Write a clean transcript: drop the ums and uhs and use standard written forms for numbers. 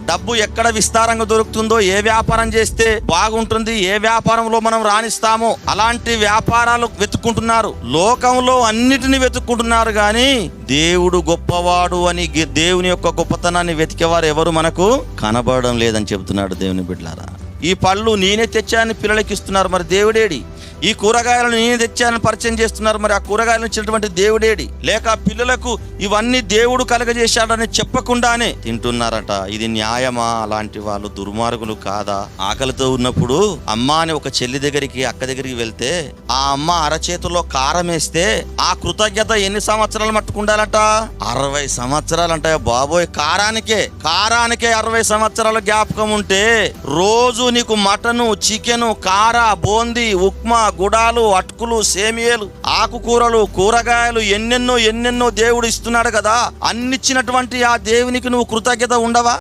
డబ్బు ఎక్కడ విస్తారంగా దొరుకుతుందో, ఏ వ్యాపారం చేస్తే బాగుంటుంది, ఏ వ్యాపారంలో మనం రాణిస్తామో అలాంటి వ్యాపారాలు వెతుక్కుంటున్నారు. లోకంలో అన్నిటిని వెతుక్కుంటున్నారు కానీ దేవుడు గొప్పవాడు అని, దేవుని యొక్క గొప్పతనాన్ని వెతికేవారు ఎవరు మనకు కనబడడం లేదని చెబుతున్నాడు దేవుని బిడ్డలారా. ఈ పళ్ళు నేనే తెచ్చానని పిల్లలకి ఇస్తున్నారు, మరి దేవుడేడి? ఈ కూరగాయలను నేనే తెచ్చానని పరిచయం చేస్తున్నారు, మరి ఆ కూరగాయలను ఇచ్చినటువంటి దేవుడేడి? లేక పిల్లలకు ఇవన్నీ దేవుడు కలగజేశాడని చెప్పకుండానే తింటున్నారట. ఇది న్యాయమా? అలాంటి వాళ్ళు దుర్మార్గులు కాదా? ఆకలితో ఉన్నప్పుడు అమ్మ అని ఒక చెల్లి దగ్గరికి, అక్క దగ్గరికి వెళ్తే ఆ అమ్మ అరచేతుల్లో కారం వేస్తే ఆ కృతజ్ఞత ఎన్ని సంవత్సరాలు మట్టుకుండాలట? 60 సంవత్సరాలంట. బాబోయ్, కారానికే 60 సంవత్సరాల జ్ఞాపకం ఉంటే రోజు నీకు మటను, చికెను, కార, బోంది, ఉప్మా, గుడాలు, అటుకులు, సేమియాలు, ఆకుకూరలు, కూరగాయలు ఎన్నెన్నో దేవుడు ఇస్తున్నాడు కదా. అన్నిచ్చినటువంటి ఆ దేవునికి నువ్వు కృతజ్ఞత ఉండవా?